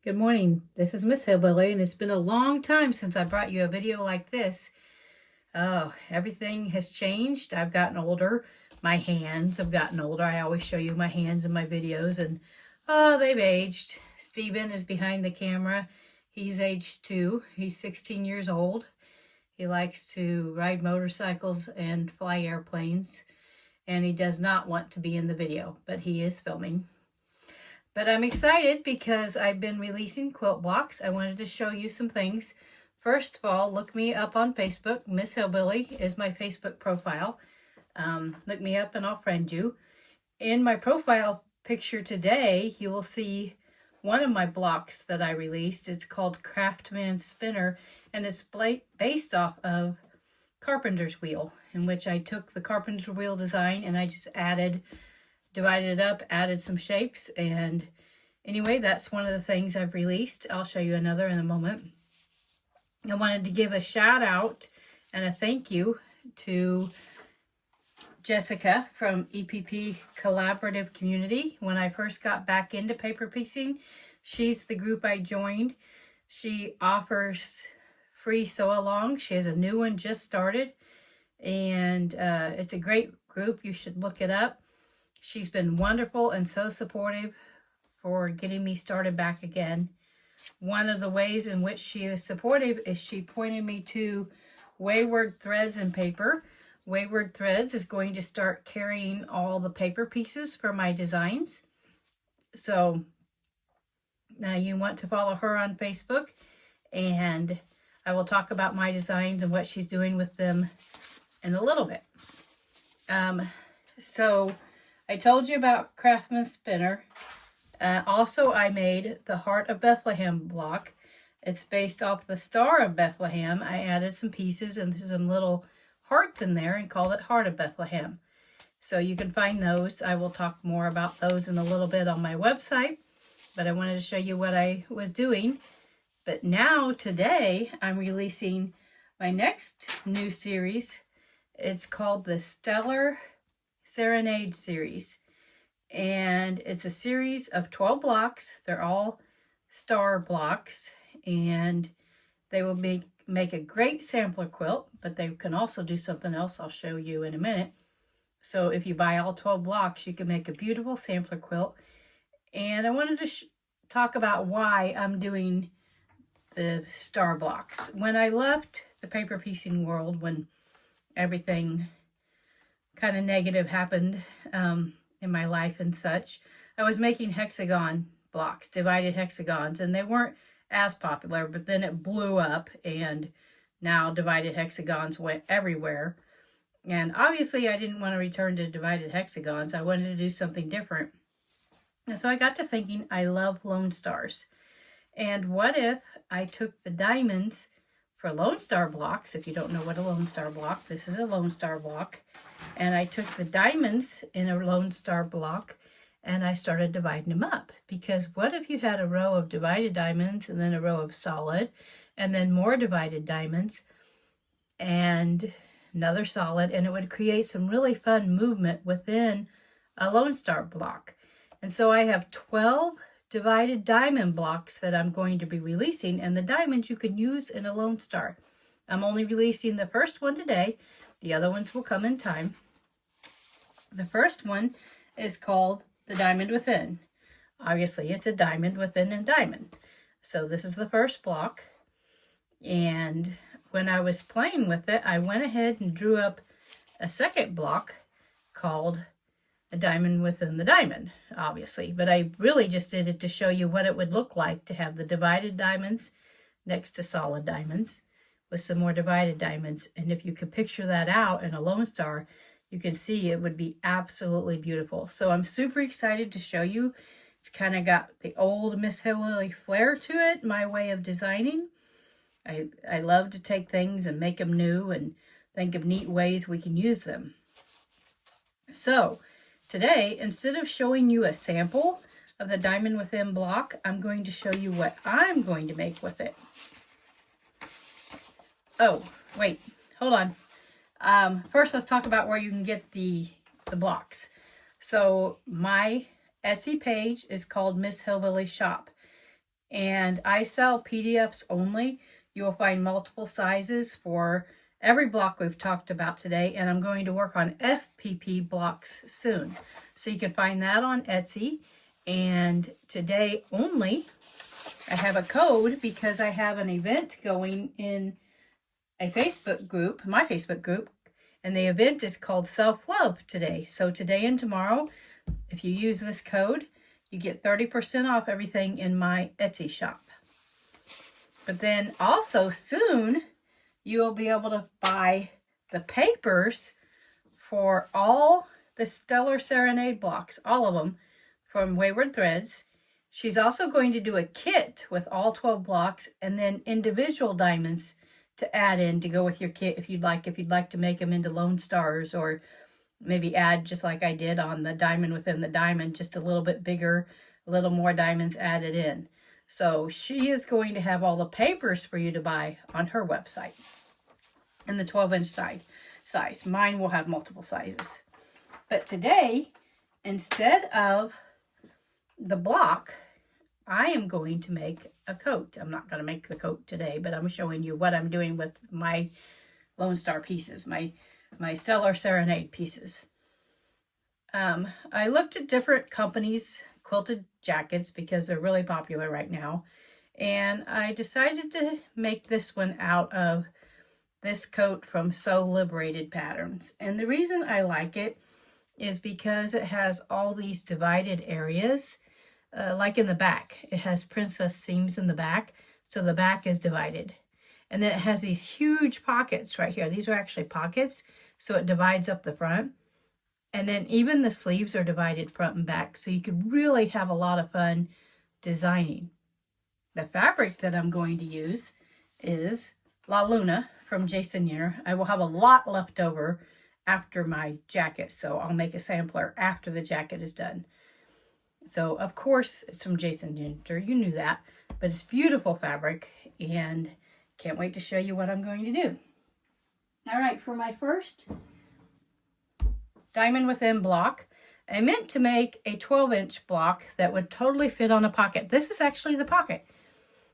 Good morning. This is Miss Hillbilly, and it's been a long time since I brought you a video like this. Oh, everything has changed. I've gotten older. My hands have gotten older. I always show you my hands in my videos, and oh, they've aged. Steven is behind the camera. He's aged too. He's 16 years old. He likes to ride motorcycles and fly airplanes, and he does not want to be in the video, but he is filming. But I'm excited because I've been releasing quilt blocks. I wanted to show you some things. First of all, look me up on Facebook. Miss Hillbilly is my Facebook profile. Look me up and I'll friend you. In my profile picture today, you will see one of my blocks that I released. It's called Craftman Spinner, and it's based off of Carpenter's Wheel, in which I took the Carpenter's Wheel design and I just divided it up, added some shapes, and anyway, that's one of the things I've released. I'll show you another in a moment. I wanted to give a shout out and a thank you to Jessica from EPP Collaborative Community. When I first got back into paper piecing, she's the group I joined. She offers free sew-along. She has a new one just started, and it's a great group. You should look it up. She's been wonderful and so supportive for getting me started back again. One of the ways in which she is supportive is she pointed me to Wayward Threads and Paper. Wayward Threads is going to start carrying all the paper pieces for my designs. So now you want to follow her on Facebook, and I will talk about my designs and what she's doing with them in a little bit. So I told you about Craftman Spinner. Also, I made the Heart of Bethlehem block. It's based off the Star of Bethlehem. I added some pieces and some little hearts in there and called it Heart of Bethlehem. So you can find those. I will talk more about those in a little bit on my website, but I wanted to show you what I was doing. But now, today, I'm releasing my next new series. It's called the Stellar Serenade series, and it's a series of 12 blocks. They're all star blocks, and they will make a great sampler quilt, but they can also do something else I'll show you in a minute. So if you buy all 12 blocks, you can make a beautiful sampler quilt. And I wanted to talk about why I'm doing the star blocks. When I left the paper piecing world, when everything kind of negative happened in my life and such, I was making hexagon blocks, divided hexagons, and they weren't as popular, but then it blew up, and now divided hexagons went everywhere. And obviously I didn't want to return to divided hexagons. I wanted to do something different. And so I got to thinking, I love Lone Stars. And what if I took the diamonds for Lone Star blocks? If you don't know what a Lone Star block, this is a Lone Star block. And I took the diamonds in a Lone Star block and I started dividing them up. Because what if you had a row of divided diamonds and then a row of solid and then more divided diamonds and another solid, and it would create some really fun movement within a Lone Star block. And so I have 12 divided diamond blocks that I'm going to be releasing, and the diamonds you can use in a Lone Star. I'm only releasing the first one today. The other ones will come in time. The first one is called the Diamond Within. Obviously, it's a diamond within a diamond. So this is the first block. And when I was playing with it, I went ahead and drew up a second block called a diamond within the diamond, obviously. But I really just did it to show you what it would look like to have the divided diamonds next to solid diamonds with some more divided diamonds. And if you could picture that out in a Lone Star, you can see it would be absolutely beautiful. So I'm super excited to show you. It's kind of got the old Miss Hillbilly flair to it, my way of designing. I love to take things and make them new and think of neat ways we can use them. So today, instead of showing you a sample of the Diamond Within block, I'm going to show you what I'm going to make with it. Oh, wait, hold on. First, let's talk about where you can get the blocks. So my Etsy page is called Miss Hillbilly Shop. And I sell PDFs only. You will find multiple sizes for every block we've talked about today, and I'm going to work on FPP blocks soon. So you can find that on Etsy. And today only, I have a code because I have an event going in a Facebook group, my Facebook group, and the event is called Self-Love today. So today and tomorrow, if you use this code, you get 30% off everything in my Etsy shop. But then also soon, you will be able to buy the papers for all the Stellar Serenade blocks, all of them, from Wayward Threads. She's also going to do a kit with all 12 blocks and then individual diamonds to add in to go with your kit if you'd like to make them into Lone Stars, or maybe add, just like I did on the diamond within the diamond, just a little bit bigger, a little more diamonds added in. So she is going to have all the papers for you to buy on her website in the 12-inch size. Mine will have multiple sizes. But today, instead of the block, I am going to make a coat. I'm not going to make the coat today, but I'm showing you what I'm doing with my Lone Star pieces, my Stellar Serenade pieces. I looked at different companies' quilted jackets because they're really popular right now, and I decided to make this one out of this coat from Sew Liberated Patterns. And the reason I like it is because it has all these divided areas, like in the back. It has princess seams in the back, so the back is divided. And then it has these huge pockets right here. These are actually pockets, so it divides up the front. And then even the sleeves are divided front and back, so you could really have a lot of fun designing. The fabric that I'm going to use is La Luna from Jason Yeager. I will have a lot left over after my jacket, so I'll make a sampler after the jacket is done. So, of course, it's from Jason Yeager. You knew that, but it's beautiful fabric, and can't wait to show you what I'm going to do. All right, for my first diamond within block, I meant to make a 12-inch block that would totally fit on a pocket. This is actually the pocket.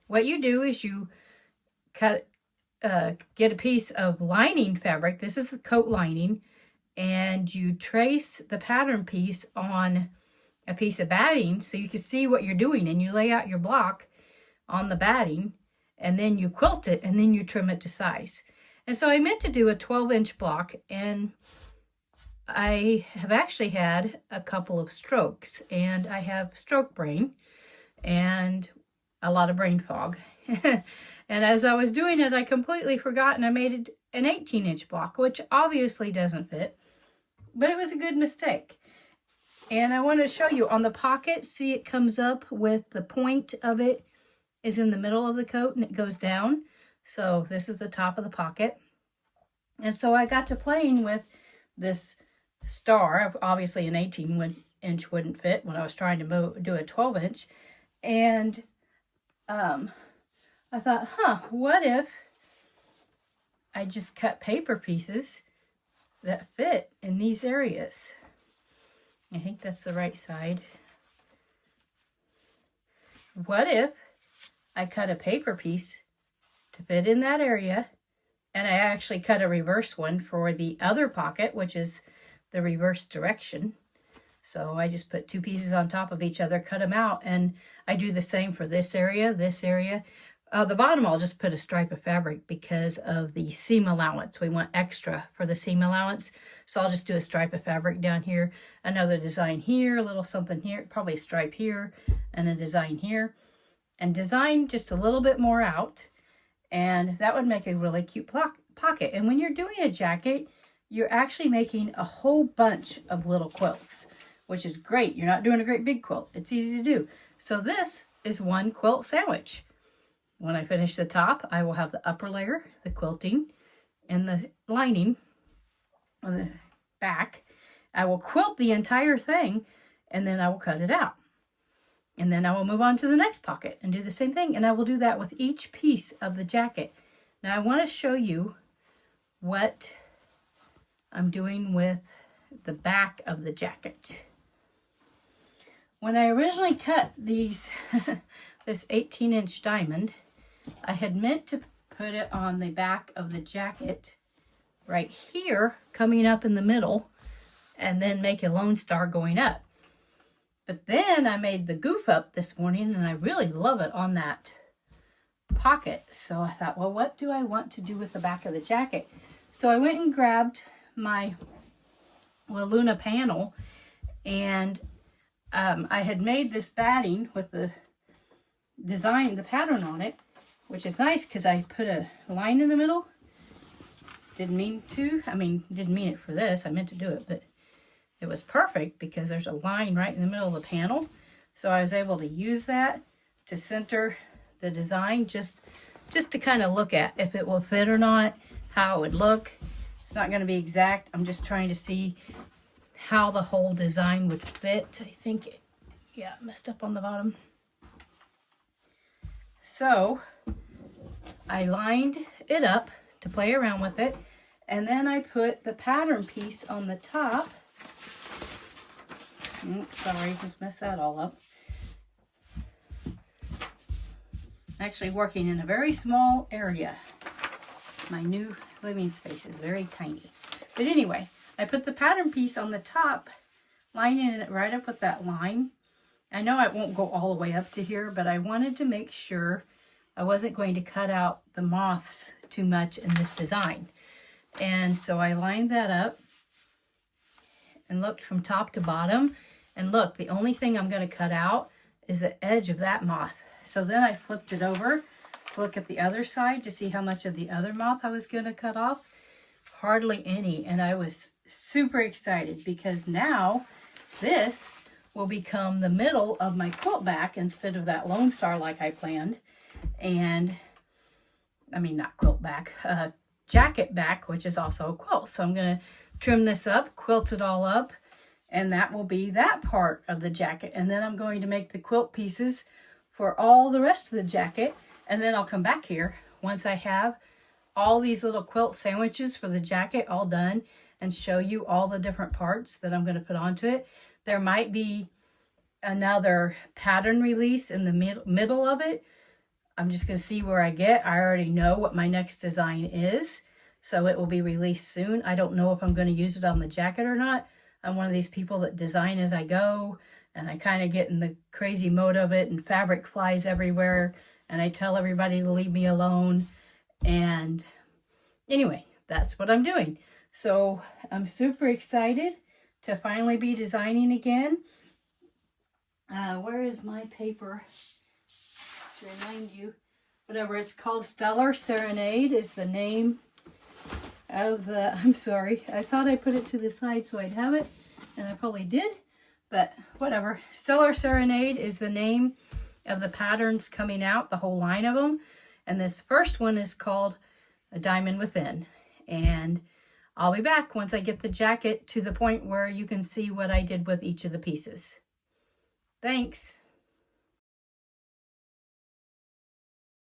What you do is you get a piece of lining fabric. This is the coat lining, and you trace the pattern piece on a piece of batting so you can see what you're doing, and you lay out your block on the batting, and then you quilt it, and then you trim it to size. And so I meant to do a 12-inch block, and I have actually had a couple of strokes, and I have stroke brain and a lot of brain fog. And as I was doing it, I completely forgot, and I made it an 18-inch block, which obviously doesn't fit, but it was a good mistake. And I want to show you on the pocket, see, it comes up with the point of it is in the middle of the coat and it goes down. So this is the top of the pocket. And so I got to playing with this star. Obviously an 18-inch wouldn't fit when I was trying to do a 12-inch. And I thought, what if I just cut paper pieces that fit in these areas? I think that's the right side. What if I cut a paper piece to fit in that area, and I actually cut a reverse one for the other pocket, which is the reverse direction. So I just put two pieces on top of each other, cut them out, and I do the same for this area, this area. The bottom, I'll just put a stripe of fabric because of the seam allowance. We want extra for the seam allowance. So I'll just do a stripe of fabric down here, another design here, a little something here, probably a stripe here, and a design here. And design just a little bit more out, and that would make a really cute pocket. And when you're doing a jacket, you're actually making a whole bunch of little quilts, which is great. You're not doing a great big quilt. It's easy to do. So this is one quilt sandwich. When I finish the top, I will have the upper layer, the quilting, and the lining on the back. I will quilt the entire thing, and then I will cut it out. And then I will move on to the next pocket and do the same thing. And I will do that with each piece of the jacket. Now I want to show you what I'm doing with the back of the jacket. When I originally cut these this 18-inch diamond. I had meant to put it on the back of the jacket right here, coming up in the middle, and then make a Lone Star going up. But then I made the goof up this morning, and I really love it on that pocket. So I thought, well, what do I want to do with the back of the jacket? So I went and grabbed my La Luna panel, and I had made this batting with the design, the pattern on it, which is nice because I put a line in the middle. Didn't mean it for this. I meant to do it, but it was perfect because there's a line right in the middle of the panel. So I was able to use that to center the design, just to kind of look at if it will fit or not, how it would look. It's not going to be exact. I'm just trying to see how the whole design would fit. I think, yeah, messed up on the bottom. So I lined it up to play around with it, and then I put the pattern piece on the top. Sorry, just messed that all up. Actually working in a very small area. My new living space is very tiny. But anyway, I put the pattern piece on the top, lining it right up with that line. I know it won't go all the way up to here, but I wanted to make sure I wasn't going to cut out the moths too much in this design. And so I lined that up and looked from top to bottom. And look, the only thing I'm going to cut out is the edge of that moth. So then I flipped it over to look at the other side to see how much of the other moth I was going to cut off. Hardly any. And I was super excited because now this will become the middle of my quilt back instead of that Lone Star like I planned. And I mean, not quilt back, jacket back, which is also a quilt. So I'm going to trim this up, quilt it all up, and that will be that part of the jacket. And then I'm going to make the quilt pieces for all the rest of the jacket. And then I'll come back here once I have all these little quilt sandwiches for the jacket all done and show you all the different parts that I'm going to put onto it. There might be another pattern release in the middle of it. I'm just going to see where I get. I already know what my next design is, so it will be released soon. I don't know if I'm going to use it on the jacket or not. I'm one of these people that design as I go, and I kind of get in the crazy mode of it, and fabric flies everywhere, and I tell everybody to leave me alone. And anyway, that's what I'm doing. So I'm super excited to finally be designing again. Where is my paper? To remind you, whatever it's called, Stellar Serenade is the name of the, I'm sorry, I thought I put it to the side so I'd have it, and I probably did, but whatever. Stellar Serenade is the name of the patterns coming out, the whole line of them, and this first one is called A Diamond Within, and I'll be back once I get the jacket to the point where you can see what I did with each of the pieces. Thanks.